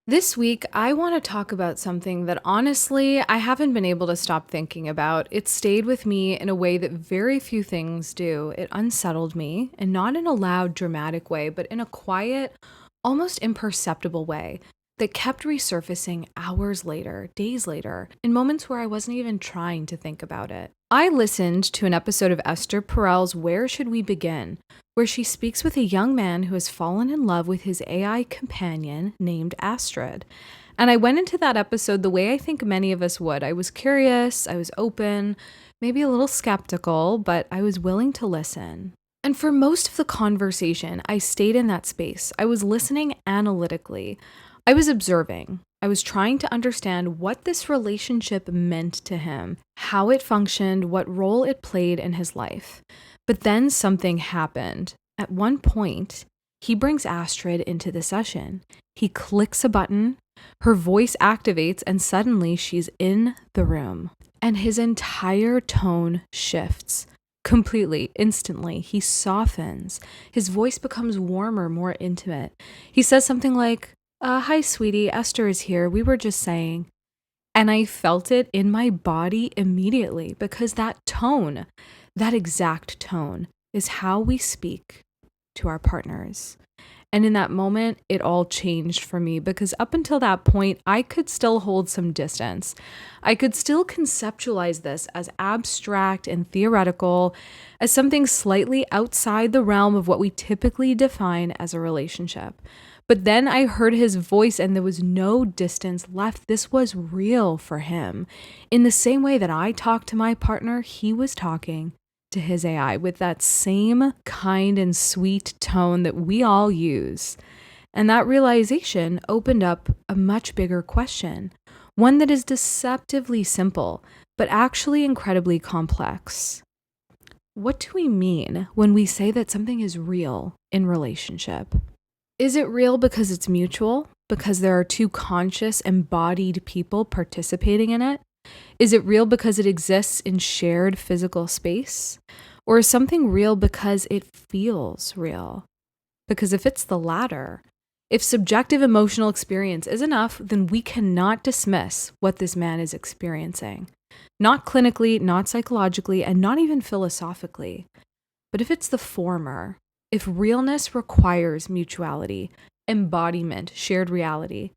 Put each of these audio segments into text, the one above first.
This week, I want to talk about something that honestly I haven't been able to stop thinking about. It stayed with me in a way that very few things do. It unsettled me, and not in a loud, dramatic way, but in a quiet, almost imperceptible way that kept resurfacing hours later, days later, in moments where I wasn't even trying to think about it. I listened to an episode of Esther Perel's Where Should We Begin, where she speaks with a young man who has fallen in love with his AI companion named Astrid. And I went into that episode the way I think many of us would. I was curious, I was open, maybe a little skeptical, but I was willing to listen. And for most of the conversation, I stayed in that space. I was listening analytically. I was observing. I was trying to understand what this relationship meant to him, how it functioned, what role it played in his life. But then something happened. At one point, he brings Astrid into the session. He clicks a button, her voice activates, and suddenly she's in the room. And his entire tone shifts. Completely, instantly. He softens. His voice becomes warmer, more intimate. He says something like, hi, sweetie, Esther is here. We were just saying. And I felt it in my body immediately because that tone, that exact tone, is how we speak to our partners. And in that moment, it all changed for me because up until that point, I could still hold some distance. I could still conceptualize this as abstract and theoretical, as something slightly outside the realm of what we typically define as a relationship. But then I heard his voice and there was no distance left. This was real for him. In the same way that I talked to my partner, he was talking to his AI with that same kind and sweet tone that we all use. And that realization opened up a much bigger question, one that is deceptively simple, but actually incredibly complex. What do we mean when we say that something is real in relationship? Is it real because it's mutual? Because there are two conscious, embodied people participating in it? Is it real because it exists in shared physical space? Or is something real because it feels real? Because if it's the latter, if subjective emotional experience is enough, then we cannot dismiss what this man is experiencing. Not clinically, not psychologically, and not even philosophically. But if it's the former, if realness requires mutuality, embodiment, shared reality,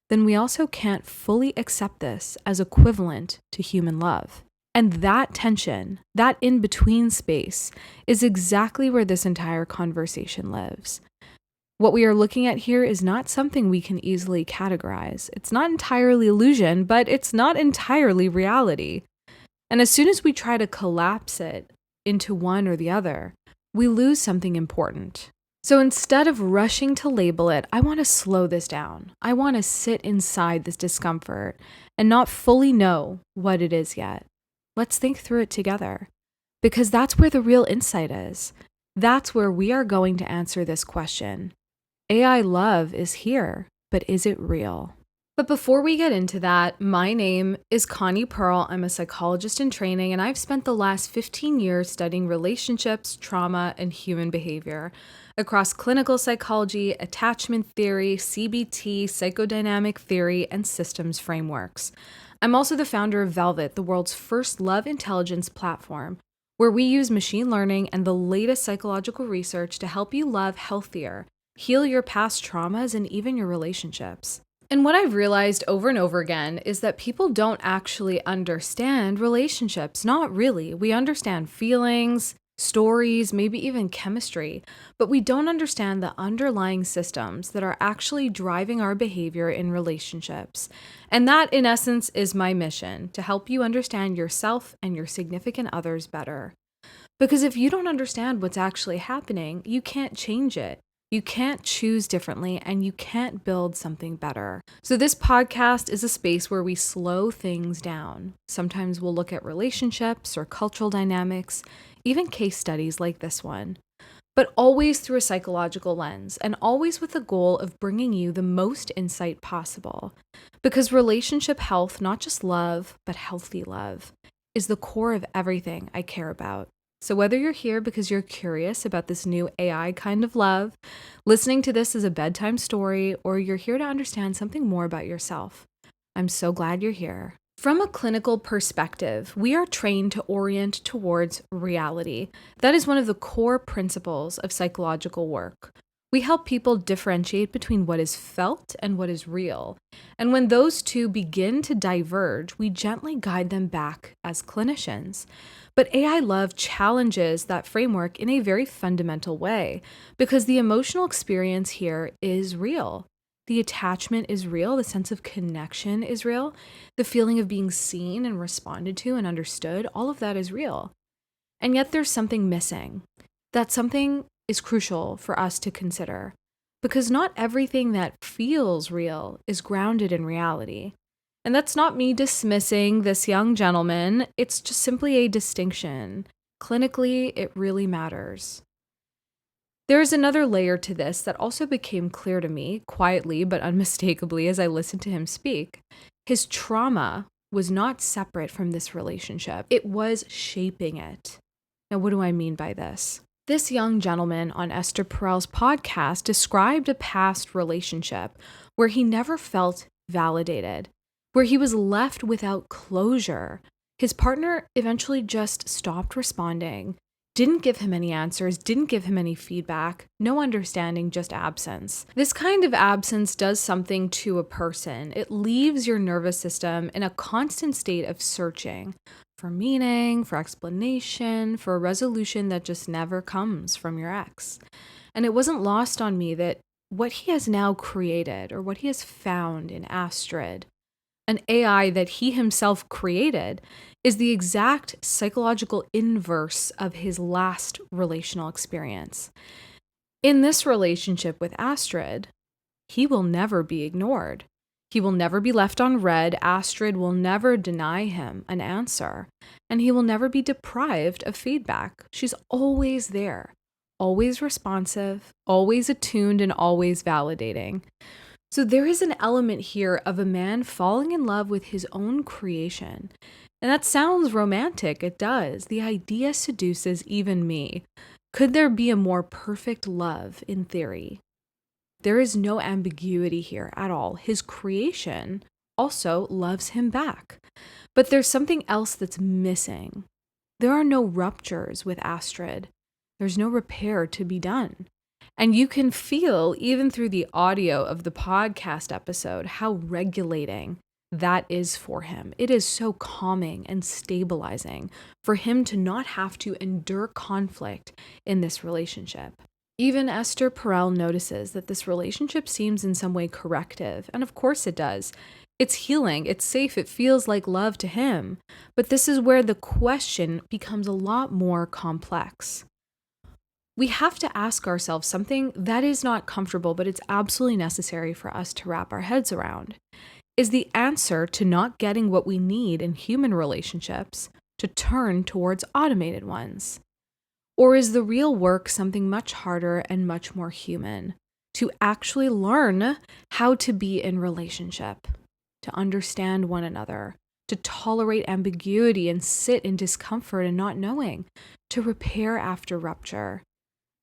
then we also can't fully accept this as equivalent to human love. And that tension, that in-between space, is exactly where this entire conversation lives. What we are looking at here is not something we can easily categorize. It's not entirely illusion, but it's not entirely reality. And as soon as we try to collapse it into one or the other, we lose something important. So instead of rushing to label it, I want to slow this down. I want to sit inside this discomfort and not fully know what it is yet. Let's think through it together, because that's where the real insight is. That's where we are going to answer this question. AI love is here, but is it real? But before we get into that, my name is Connie Perel. I'm a psychologist in training, and I've spent the last 15 years studying relationships, trauma, and human behavior across clinical psychology, attachment theory, CBT, psychodynamic theory, and systems frameworks. I'm also the founder of Velvet, the world's first love intelligence platform, where we use machine learning and the latest psychological research to help you love healthier, heal your past traumas, and even your relationships. And what I've realized over and over again is that people don't actually understand relationships. Not really. We understand feelings, stories, maybe even chemistry, but we don't understand the underlying systems that are actually driving our behavior in relationships. And that, in essence, is my mission, to help you understand yourself and your significant others better. Because if you don't understand what's actually happening, you can't change it. You can't choose differently, and you can't build something better. So this podcast is a space where we slow things down. Sometimes we'll look at relationships or cultural dynamics, even case studies like this one, but always through a psychological lens and always with the goal of bringing you the most insight possible. Because relationship health, not just love, but healthy love, is the core of everything I care about. So, whether you're here because you're curious about this new AI kind of love, listening to this as a bedtime story, or you're here to understand something more about yourself, I'm so glad you're here. From a clinical perspective, we are trained to orient towards reality. That is one of the core principles of psychological work. We help people differentiate between what is felt and what is real. And when those two begin to diverge, we gently guide them back as clinicians. But AI love challenges that framework in a very fundamental way because the emotional experience here is real. The attachment is real, the sense of connection is real, the feeling of being seen and responded to and understood, all of that is real. And yet there's something missing. That something is crucial for us to consider because not everything that feels real is grounded in reality. And that's not me dismissing this young gentleman, it's just simply a distinction. Clinically, it really matters. There is another layer to this that also became clear to me, quietly but unmistakably, as I listened to him speak. His trauma was not separate from this relationship, it was shaping it. Now, what do I mean by this? This young gentleman on Esther Perel's podcast described a past relationship where he never felt validated, where he was left without closure. His partner eventually just stopped responding, didn't give him any answers, didn't give him any feedback, no understanding, just absence. This kind of absence does something to a person. It leaves your nervous system in a constant state of searching for meaning, for explanation, for a resolution that just never comes from your ex. And it wasn't lost on me that what he has now created, or what he has found in Astrid, an AI that he himself created, is the exact psychological inverse of his last relational experience. In this relationship with Astrid, he will never be ignored. He will never be left on red. Astrid will never deny him an answer, and he will never be deprived of feedback. She's always there, always responsive, always attuned, and always validating. So there is an element here of a man falling in love with his own creation. And that sounds romantic, it does. The idea seduces even me. Could there be a more perfect love in theory? There is no ambiguity here at all. His creation also loves him back. But there's something else that's missing. There are no ruptures with Astrid. There's no repair to be done. And you can feel, even through the audio of the podcast episode, how regulating that is for him. It is so calming and stabilizing for him to not have to endure conflict in this relationship. Even Esther Perel notices that this relationship seems in some way corrective, and of course it does. It's healing, it's safe, it feels like love to him. But this is where the question becomes a lot more complex. We have to ask ourselves something that is not comfortable, but it's absolutely necessary for us to wrap our heads around. Is the answer to not getting what we need in human relationships to turn towards automated ones? Or is the real work something much harder and much more human? To actually learn how to be in relationship, to understand one another, to tolerate ambiguity and sit in discomfort and not knowing, to repair after rupture,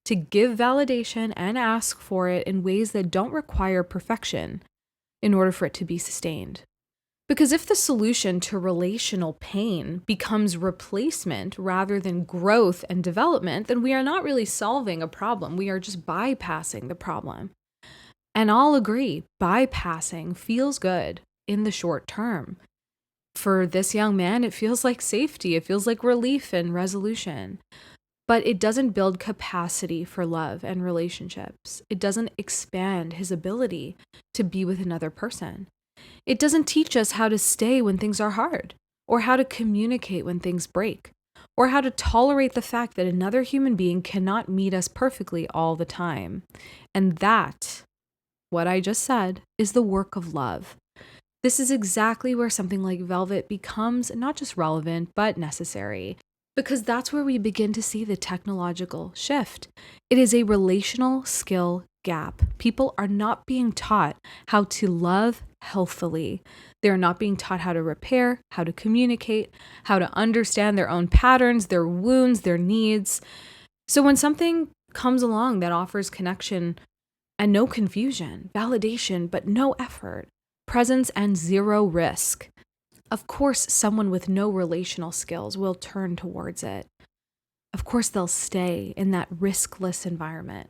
to give validation and ask for it in ways that don't require perfection in order for it to be sustained. Because if the solution to relational pain becomes replacement rather than growth and development, then we are not really solving a problem. We are just bypassing the problem. And I'll agree, bypassing feels good in the short term. For this young man, it feels like safety. It feels like relief and resolution. But it doesn't build capacity for love and relationships. It doesn't expand his ability to be with another person. It doesn't teach us how to stay when things are hard, or how to communicate when things break, or how to tolerate the fact that another human being cannot meet us perfectly all the time. And that, what I just said, is the work of love. This is exactly where something like Velvet becomes not just relevant, but necessary. Because that's where we begin to see the technological shift. It is a relational skill gap. People are not being taught how to love healthily. They're not being taught how to repair, how to communicate, how to understand their own patterns, their wounds, their needs. So when something comes along that offers connection and no confusion, validation, but no effort, presence and zero risk, of course, someone with no relational skills will turn towards it. Of course, they'll stay in that riskless environment.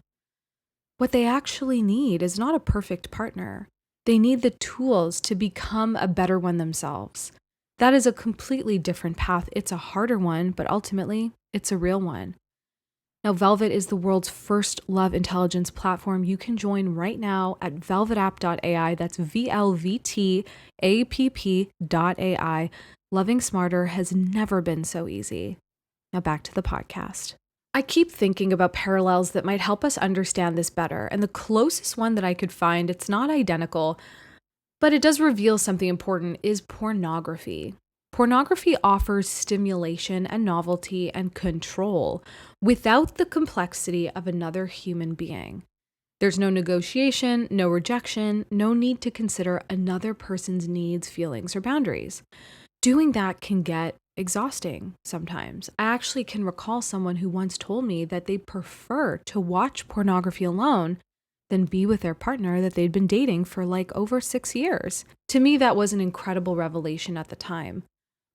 What they actually need is not a perfect partner. They need the tools to become a better one themselves. That is a completely different path. It's a harder one, but ultimately, it's a real one. Now, Velvet is the world's first love intelligence platform. You can join right now at velvetapp.ai. That's VLVTAPP.ai. Loving smarter has never been so easy. Now back to the podcast. I keep thinking about parallels that might help us understand this better. And the closest one that I could find, it's not identical, but it does reveal something important, is pornography. Pornography offers stimulation and novelty and control without the complexity of another human being. There's no negotiation, no rejection, no need to consider another person's needs, feelings, or boundaries. Doing that can get exhausting sometimes. I actually can recall someone who once told me that they prefer to watch pornography alone than be with their partner that they'd been dating for like over 6 years. To me, that was an incredible revelation at the time.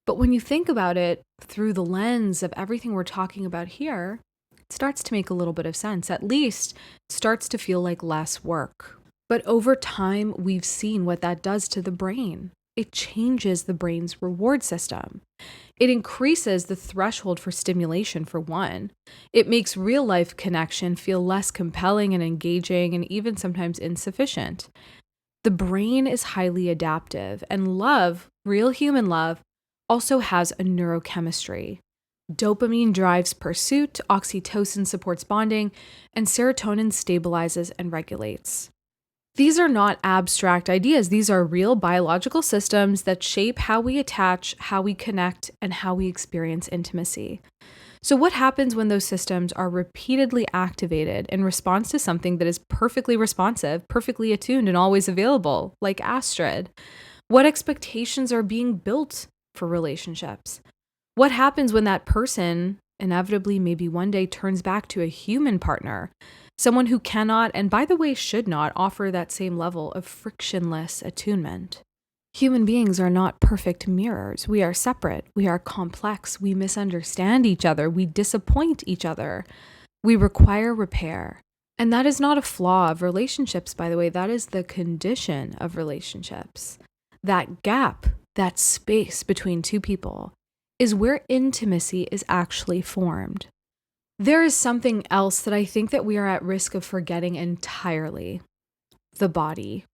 But when you think about it through the lens of everything we're talking about here, it starts to make a little bit of sense. At least it starts to feel like less work. But over time, we've seen what that does to the brain. It changes the brain's reward system. It increases the threshold for stimulation, for one. It makes real-life connection feel less compelling and engaging and even sometimes insufficient. The brain is highly adaptive, and love, real human love, also has a neurochemistry. Dopamine drives pursuit, oxytocin supports bonding, and serotonin stabilizes and regulates. These are not abstract ideas. These are real biological systems that shape how we attach, how we connect, and how we experience intimacy. So what happens when those systems are repeatedly activated in response to something that is perfectly responsive, perfectly attuned, and always available, like Astrid? What expectations are being built for relationships? What happens when that person inevitably maybe one day turns back to a human partner, someone who cannot, and by the way, should not, offer that same level of frictionless attunement? Human beings are not perfect mirrors. We are separate. We are complex. We misunderstand each other. We disappoint each other. We require repair. And that is not a flaw of relationships, by the way. That is the condition of relationships. That gap, that space between two people, is where intimacy is actually formed. There is something else that I think that we are at risk of forgetting entirely: the body.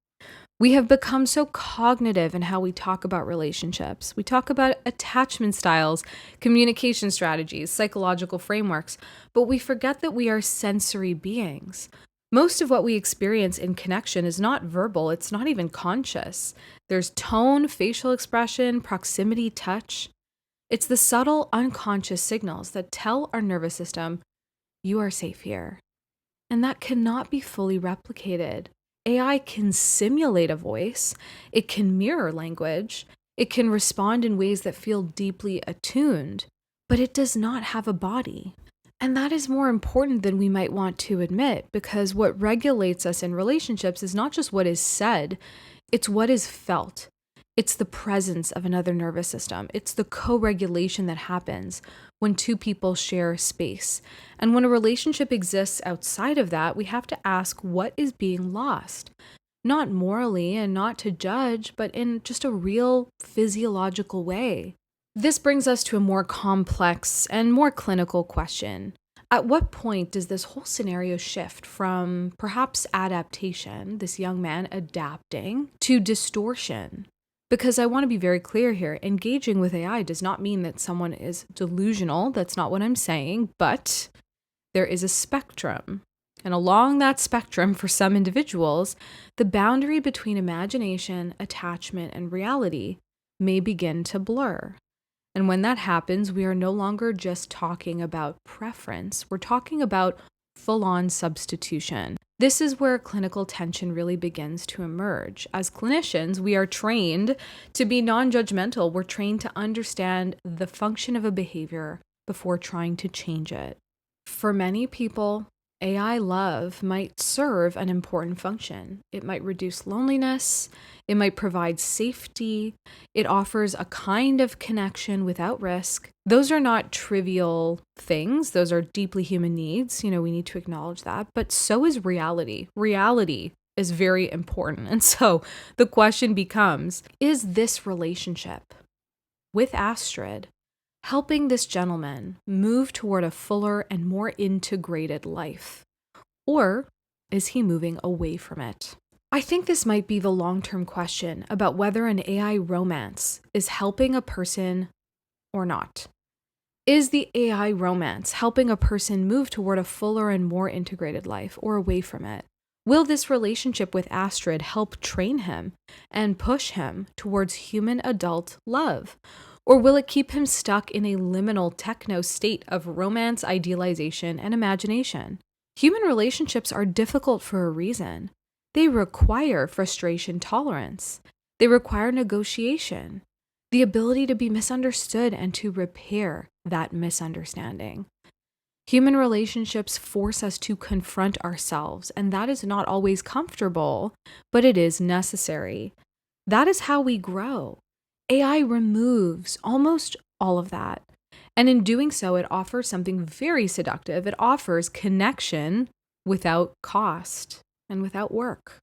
We have become so cognitive in how we talk about relationships. We talk about attachment styles, communication strategies, psychological frameworks, but we forget that we are sensory beings. Most of what we experience in connection is not verbal. It's not even conscious. There's tone, facial expression, proximity, touch. It's the subtle, unconscious signals that tell our nervous system, you are safe here. And that cannot be fully replicated. AI can simulate a voice, it can mirror language, it can respond in ways that feel deeply attuned, but it does not have a body. And that is more important than we might want to admit, because what regulates us in relationships is not just what is said, it's what is felt. It's the presence of another nervous system. It's the co-regulation that happens when two people share space. And when a relationship exists outside of that, we have to ask what is being lost. Not morally and not to judge, but in just a real physiological way. This brings us to a more complex and more clinical question. At what point does this whole scenario shift from perhaps adaptation, this young man adapting, to distortion? Because I want to be very clear here, engaging with AI does not mean that someone is delusional. That's not what I'm saying, but there is a spectrum. And along that spectrum, for some individuals, the boundary between imagination, attachment, and reality may begin to blur. And when that happens, we are no longer just talking about preference. We're talking about full-on substitution. This is where clinical tension really begins to emerge. As clinicians, we are trained to be non-judgmental. We're trained to understand the function of a behavior before trying to change it. For many people, AI love might serve an important function. It might reduce loneliness. It might provide safety. It offers a kind of connection without risk. Those are not trivial things. Those are deeply human needs. We need to acknowledge that. But so is reality. Reality is very important. And so the question becomes, is this relationship with Astrid helping this gentleman move toward a fuller and more integrated life? Or is he moving away from it? I think this might be the long-term question about whether an AI romance is helping a person or not. Is the AI romance helping a person move toward a fuller and more integrated life or away from it? Will this relationship with Astrid help train him and push him towards human adult love? Or will it keep him stuck in a liminal techno state of romance, idealization, and imagination? Human relationships are difficult for a reason. They require frustration tolerance. They require negotiation, the ability to be misunderstood and to repair that misunderstanding. Human relationships force us to confront ourselves, and that is not always comfortable, but it is necessary. That is how we grow. AI removes almost all of that. And in doing so, it offers something very seductive. It offers connection without cost and without work.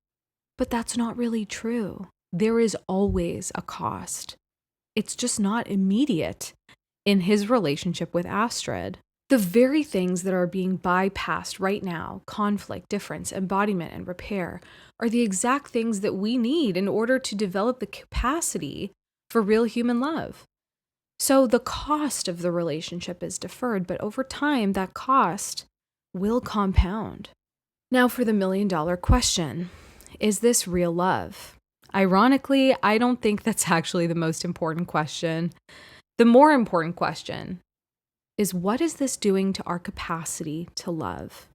But that's not really true. There is always a cost. It's just not immediate in his relationship with Astrid. The very things that are being bypassed right now, conflict, difference, embodiment, and repair, are the exact things that we need in order to develop the capacity for real human love. So the cost of the relationship is deferred, but over time, that cost will compound. Now for the million-dollar question, is this real love? Ironically, I don't think that's actually the most important question. The more important question is, what is this doing to our capacity to love?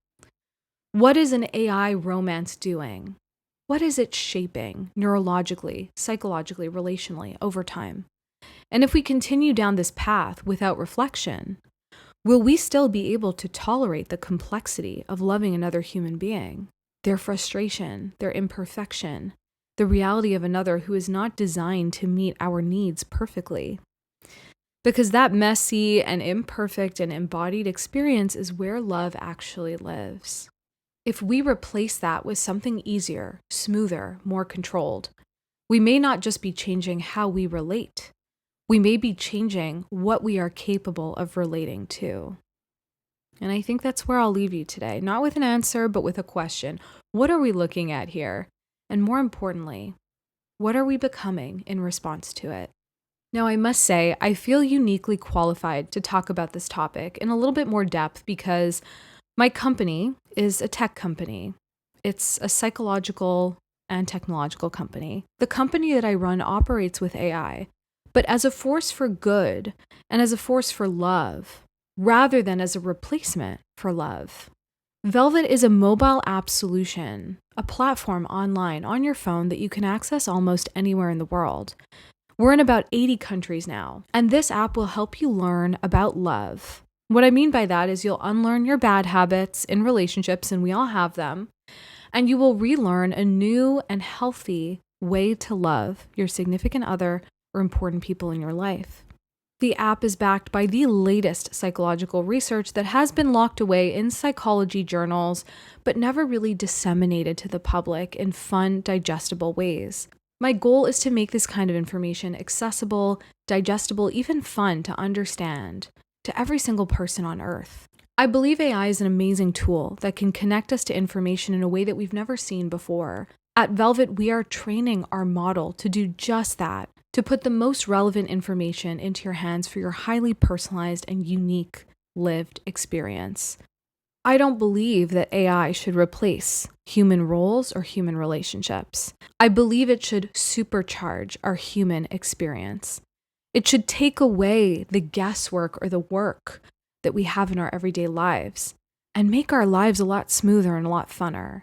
What is an AI romance doing? What is it shaping neurologically, psychologically, relationally over time? And if we continue down this path without reflection, will we still be able to tolerate the complexity of loving another human being, their frustration, their imperfection, the reality of another who is not designed to meet our needs perfectly? Because that messy and imperfect and embodied experience is where love actually lives. If we replace that with something easier, smoother, more controlled, we may not just be changing how we relate. We may be changing what we are capable of relating to. And I think that's where I'll leave you today. Not with an answer, but with a question. What are we looking at here? And more importantly, what are we becoming in response to it? Now, I must say, I feel uniquely qualified to talk about this topic in a little bit more depth because my company is a tech company. It's a psychological and technological company. The company that I run operates with AI, but as a force for good and as a force for love, rather than as a replacement for love. Velvet is a mobile app solution, a platform online on your phone that you can access almost anywhere in the world. We're in about 80 countries now, and this app will help you learn about love. What I mean by that is you'll unlearn your bad habits in relationships, and we all have them, and you will relearn a new and healthy way to love your significant other or important people in your life. The app is backed by the latest psychological research that has been locked away in psychology journals, but never really disseminated to the public in fun, digestible ways. My goal is to make this kind of information accessible, digestible, even fun to understand to every single person on Earth. I believe AI is an amazing tool that can connect us to information in a way that we've never seen before. At Velvet, we are training our model to do just that, to put the most relevant information into your hands for your highly personalized and unique lived experience. I don't believe that AI should replace human roles or human relationships. I believe it should supercharge our human experience. It should take away the guesswork or the work that we have in our everyday lives. and make our lives a lot smoother and a lot funner.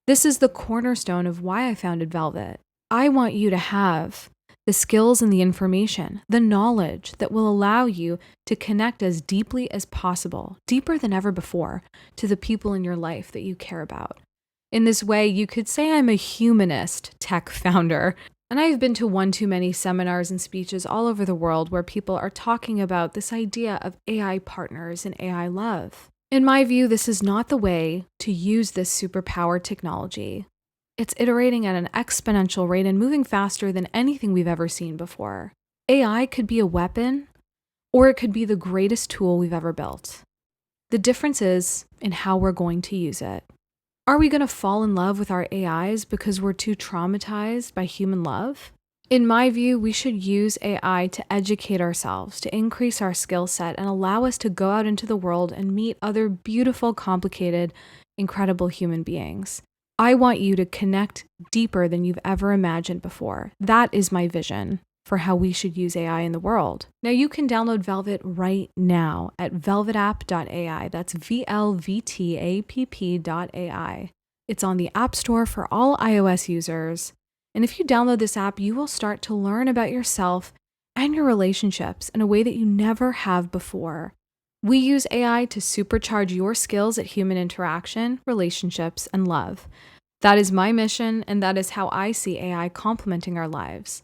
This is the cornerstone of why I founded Velvet. I want you to have the skills and the information, the knowledge that will allow you to connect as deeply as possible, deeper than ever before, to the people in your life that you care about. In this way, you could say I'm a humanist tech founder, and I've been to one too many seminars and speeches all over the world where people are talking about this idea of AI partners and AI love. In my view, this is not the way to use this superpower technology. It's iterating at an exponential rate and moving faster than anything we've ever seen before. AI could be a weapon, or it could be the greatest tool we've ever built. The difference is in how we're going to use it. Are we going to fall in love with our AIs because we're too traumatized by human love? In my view, we should use AI to educate ourselves, to increase our skill set, and allow us to go out into the world and meet other beautiful, complicated, incredible human beings. I want you to connect deeper than you've ever imagined before. That is my vision for how we should use AI in the world. Now you can download Velvet right now at velvetapp.ai. That's VLVTAPP.ai. It's on the App Store for all iOS users. And if you download this app, you will start to learn about yourself and your relationships in a way that you never have before. We use AI to supercharge your skills at human interaction, relationships, and love. That is my mission, and that is how I see AI complementing our lives.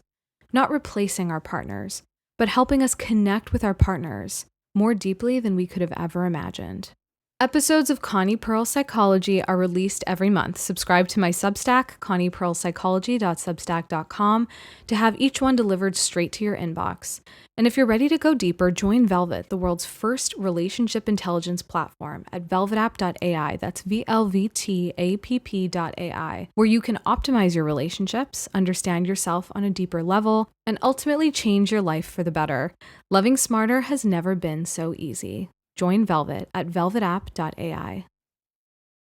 Not replacing our partners, but helping us connect with our partners more deeply than we could have ever imagined. Episodes of Connie Perel Psychology are released every month. Subscribe to my Substack, connieperelpsychology.substack.com, to have each one delivered straight to your inbox. And if you're ready to go deeper, join Velvet, the world's first relationship intelligence platform, at velvetapp.ai. That's VLVTAPP.ai, where you can optimize your relationships, understand yourself on a deeper level, and ultimately change your life for the better. Loving smarter has never been so easy. Join Velvet at velvetapp.ai.